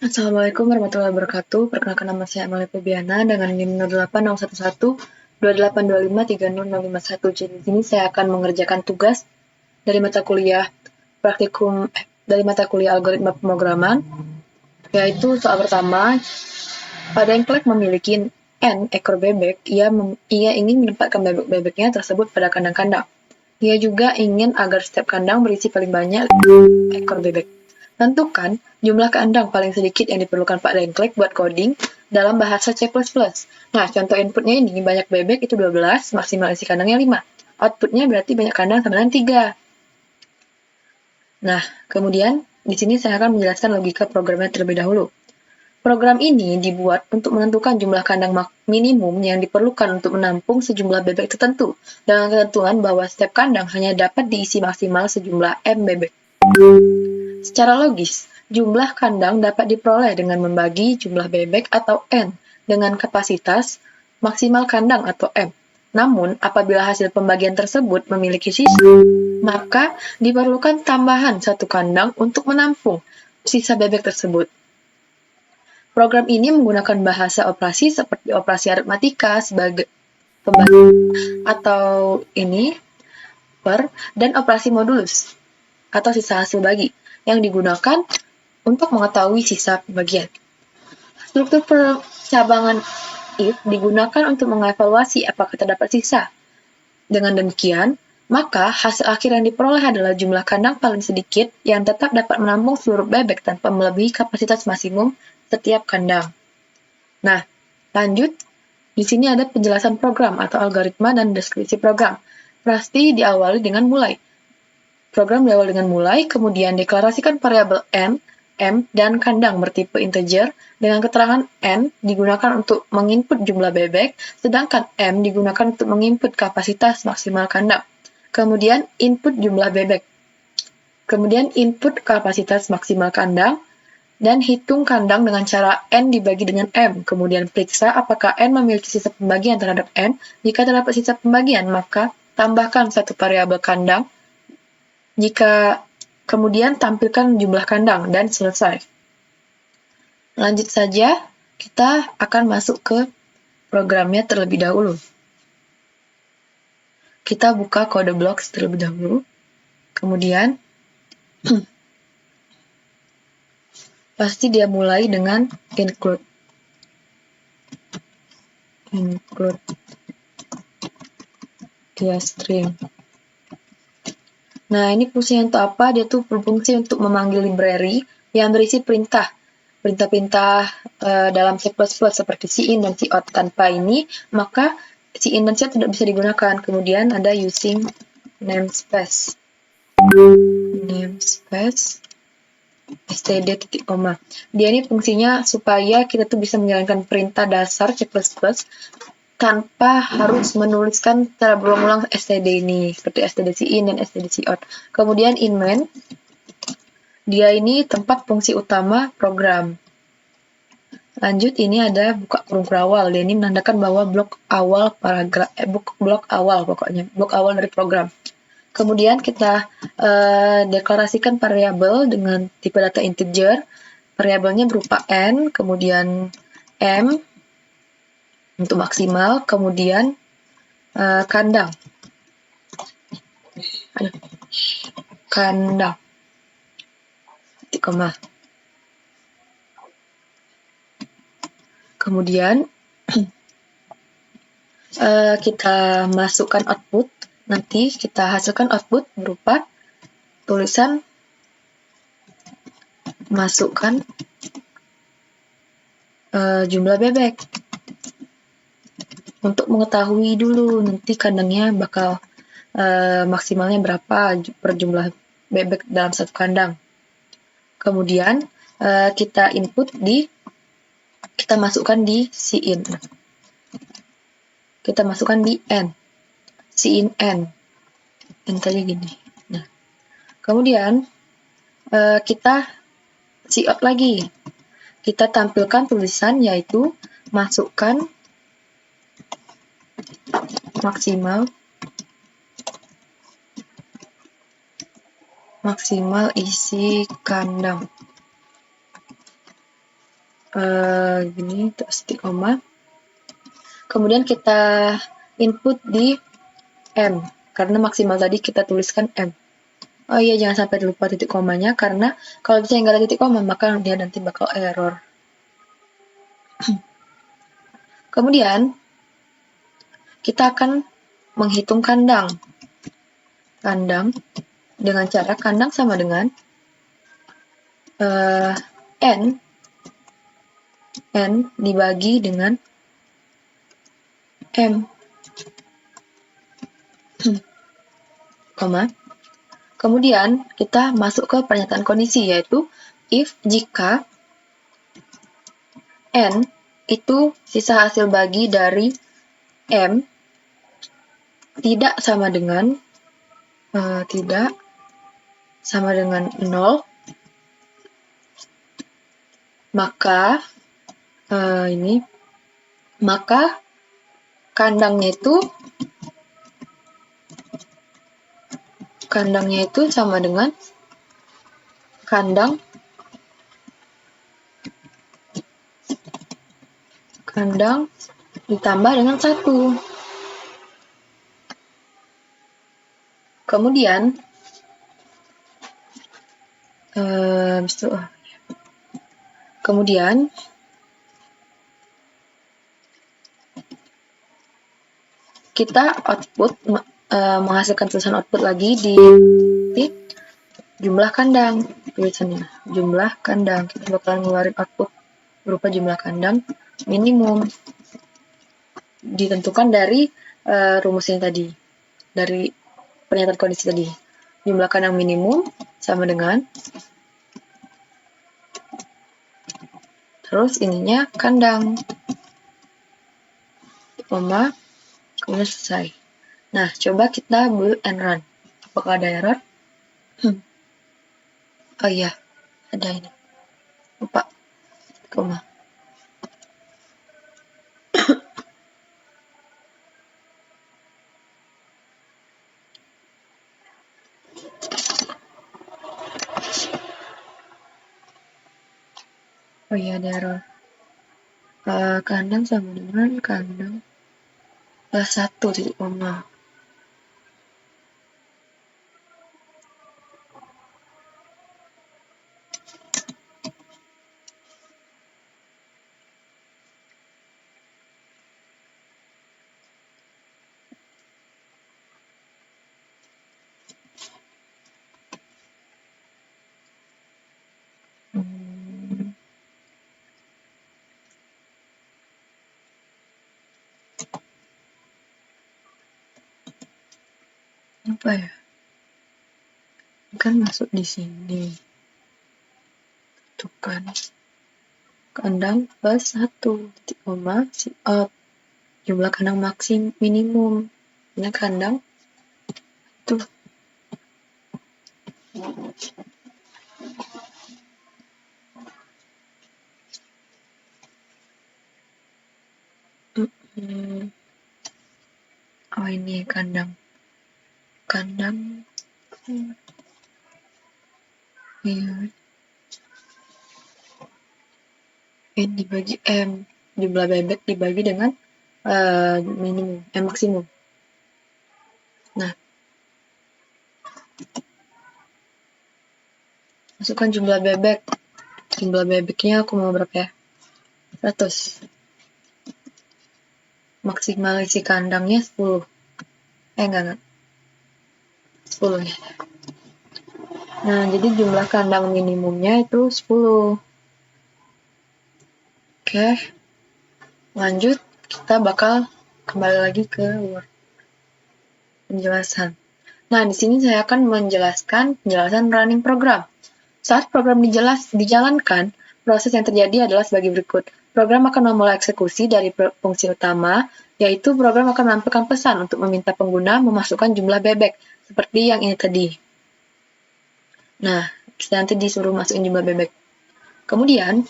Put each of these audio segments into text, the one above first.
Assalamualaikum warahmatullahi wabarakatuh. Perkenalkan nama saya Amalia Febiana dengan NIM 08011 282530051. Jadi di sini saya akan mengerjakan tugas dari mata kuliah dari mata kuliah algoritma pemrograman, yaitu soal pertama. Pada engklek memiliki N ekor bebek, ia ingin menempatkan bebek-bebeknya tersebut pada kandang-kandang. Ia juga ingin agar setiap kandang berisi paling banyak ekor bebek. Tentukan jumlah kandang paling sedikit yang diperlukan Pak Dengklek buat coding dalam bahasa C++. Nah, contoh inputnya ini banyak bebek itu 12, maksimal isi kandangnya 5. Outputnya berarti banyak kandang sama dengan 3. Nah, kemudian di sini saya akan menjelaskan logika programnya terlebih dahulu. Program ini dibuat untuk menentukan jumlah kandang minimum yang diperlukan untuk menampung sejumlah bebek tertentu, dengan ketentuan bahwa setiap kandang hanya dapat diisi maksimal sejumlah M bebek. Secara logis, jumlah kandang dapat diperoleh dengan membagi jumlah bebek atau N dengan kapasitas maksimal kandang atau M. Namun, apabila hasil pembagian tersebut memiliki sisa, maka diperlukan tambahan satu kandang untuk menampung sisa bebek tersebut. Program ini menggunakan bahasa operasi seperti operasi aritmatika sebagai pembagi atau per dan operasi modulus atau sisa hasil bagi yang digunakan untuk mengetahui sisa pembagian. Struktur percabangan if digunakan untuk mengevaluasi apakah terdapat sisa. Dengan demikian, maka hasil akhir yang diperoleh adalah jumlah kandang paling sedikit yang tetap dapat menampung seluruh bebek tanpa melebihi kapasitas maksimum setiap kandang. Nah, lanjut. Di sini ada penjelasan program atau algoritma dan deskripsi program. Pasti diawali dengan mulai. Program diawali dengan mulai, kemudian deklarasikan variabel n, m, dan kandang bertipe integer dengan keterangan n digunakan untuk menginput jumlah bebek, sedangkan m digunakan untuk menginput kapasitas maksimal kandang. Kemudian input jumlah bebek. Kemudian input kapasitas maksimal kandang, dan hitung kandang dengan cara N dibagi dengan M. Kemudian periksa apakah N memiliki sisa pembagian terhadap M. Jika terdapat sisa pembagian, maka tambahkan satu variabel kandang. Jika kemudian tampilkan jumlah kandang dan selesai. Lanjut saja, kita akan masuk ke programnya terlebih dahulu. Kita buka kode blocks terlebih dahulu. Kemudian pasti dia mulai dengan include dia string. Nah, ini fungsinya untuk apa? Dia tuh berfungsi untuk memanggil library yang berisi perintah-perintah dalam C++ seperti cin dan cout. Tanpa ini, maka cin dan cout tidak bisa digunakan. Kemudian ada using namespace std titik koma. Dia ini fungsinya supaya kita tuh bisa menjalankan perintah dasar C++ tanpa harus menuliskan secara berulang-ulang std ini, seperti std cin dan std cout. Kemudian in main, dia ini tempat fungsi utama program. Lanjut, ini ada buka kurung berawal. Dia ini menandakan bahwa blok awal dari program. Kemudian kita deklarasikan variabel dengan tipe data integer. Variabelnya berupa n, kemudian m untuk maksimal, kemudian kandang. Titik koma. Kemudian kita masukkan output. Nanti kita hasilkan output berupa tulisan masukkan jumlah bebek. Untuk mengetahui dulu nanti kandangnya bakal maksimalnya berapa per jumlah bebek dalam satu kandang. Kemudian kita masukkan di cin. Kita masukkan di n. Cin n. N tadi gini. Nah, kemudian kita cout lagi. Kita tampilkan tulisan yaitu masukkan maksimal isi kandang. gini, terus titik koma. Kemudian kita input di M, karena maksimal tadi kita tuliskan M. Oh iya, jangan sampai lupa titik komanya, karena kalau misalnya nggak ada titik koma, maka dia nanti bakal error. Kemudian, kita akan menghitung kandang. Kandang dengan cara kandang sama dengan N dibagi dengan M, koma. Kemudian kita masuk ke pernyataan kondisi, yaitu if jika N itu sisa hasil bagi dari M tidak sama dengan 0, maka maka kandangnya itu sama dengan kandang ditambah dengan 1. Kemudian kita output menghasilkan tulisan output lagi di jumlah kandang. Tulisannya jumlah kandang, kita bakalan ngeluarin output berupa jumlah kandang minimum, ditentukan dari rumusnya tadi, dari pernyataan kondisi tadi. Jumlah kandang minimum sama dengan terus ininya kandang, koma, kemudian selesai. Nah, coba kita build and run. Apakah ada error? Oh iya, ada ini. Lupa, koma. Oh iya, ada error. Kandang sama dengan kandang plus 1 titik koma. Apa ya? Kan masuk di sini. Tuh kan. Kandang plus 1 titik koma si out. Jumlah kandang minimum. Ini kandang tuh. Oh ini kandang. Iya. N dibagi M, jumlah bebek dibagi dengan minimum, maksimum. Nah, masukkan jumlah bebek. Jumlah bebeknya aku mau berapa ya? 100. Maksimal isi kandangnya 10. Enggak. 10 ya. Nah, jadi jumlah kandang minimumnya itu 10. Oke. Lanjut, kita bakal kembali lagi ke Word. Penjelasan. Nah, di sini saya akan menjelaskan penjelasan running program. Saat program dijalankan, proses yang terjadi adalah sebagai berikut. Program akan memulai eksekusi dari fungsi utama, yaitu program akan menampilkan pesan untuk meminta pengguna memasukkan jumlah bebek, seperti yang ini tadi. Nah, kita nanti disuruh masukin jumlah bebek. Kemudian,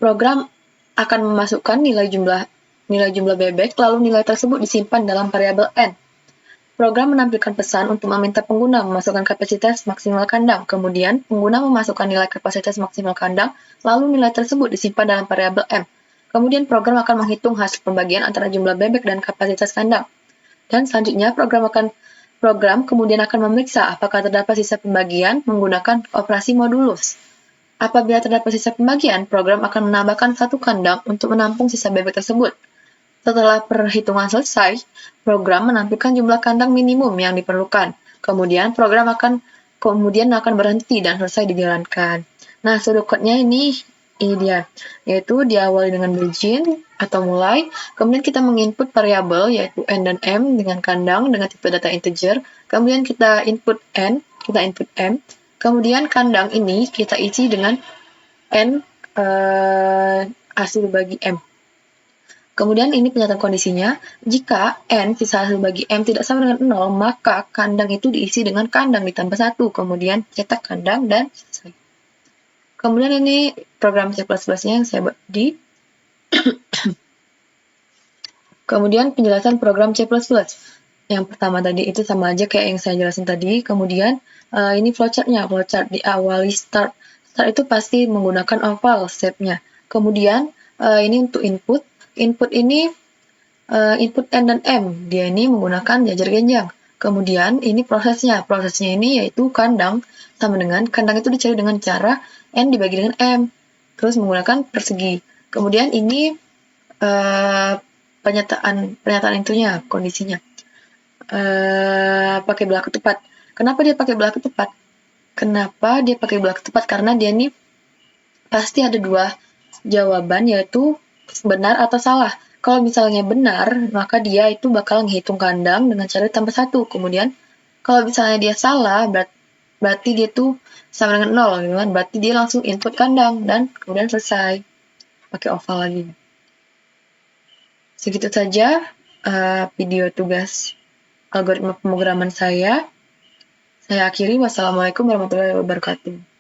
program akan memasukkan nilai jumlah bebek, lalu nilai tersebut disimpan dalam variabel N. Program menampilkan pesan untuk meminta pengguna memasukkan kapasitas maksimal kandang. Kemudian, pengguna memasukkan nilai kapasitas maksimal kandang, lalu nilai tersebut disimpan dalam variabel M. Kemudian, program akan menghitung hasil pembagian antara jumlah bebek dan kapasitas kandang. Dan selanjutnya, program kemudian akan memeriksa apakah terdapat sisa pembagian menggunakan operasi modulus. Apabila terdapat sisa pembagian, program akan menambahkan satu kandang untuk menampung sisa bebek tersebut. Setelah perhitungan selesai, program menampilkan jumlah kandang minimum yang diperlukan. Kemudian program akan berhenti dan selesai dijalankan. Nah, shortcut-nya ini dia, yaitu diawali dengan begin atau mulai, kemudian kita menginput variabel yaitu n dan m dengan kandang dengan tipe data integer, kemudian kita input n, kita input m, kemudian kandang ini kita isi dengan n hasil bagi m. Kemudian ini penyataan kondisinya, jika n sisa hasil bagi m tidak sama dengan 0, maka kandang itu diisi dengan kandang ditambah 1, kemudian cetak kandang dan selesai. Kemudian ini program C++-nya yang saya buat di kemudian penjelasan program C++. Yang pertama tadi itu sama aja kayak yang saya jelasin tadi. Kemudian ini flowchart-nya, flowchart diawali start. Start itu pasti menggunakan oval shape-nya. Kemudian ini untuk input. Input ini input n dan m, dia ini menggunakan jajar genjang. Kemudian ini prosesnya ini yaitu kandang sama dengan kandang itu dicari dengan cara n dibagi dengan m, terus menggunakan persegi. Kemudian ini pernyataan intinya, kondisinya pakai berlaku tepat. Kenapa dia pakai berlaku tepat? Karena dia ini pasti ada dua jawaban, yaitu benar atau salah. Kalau misalnya benar, maka dia itu bakal menghitung kandang dengan cara tambah 1. Kemudian, kalau misalnya dia salah, berarti dia tuh sama dengan 0, gitu kan? Berarti dia langsung input kandang, dan kemudian selesai. Pakai oval lagi. Segitu saja video tugas algoritma pemrograman saya. Saya akhiri. Wassalamualaikum warahmatullahi wabarakatuh.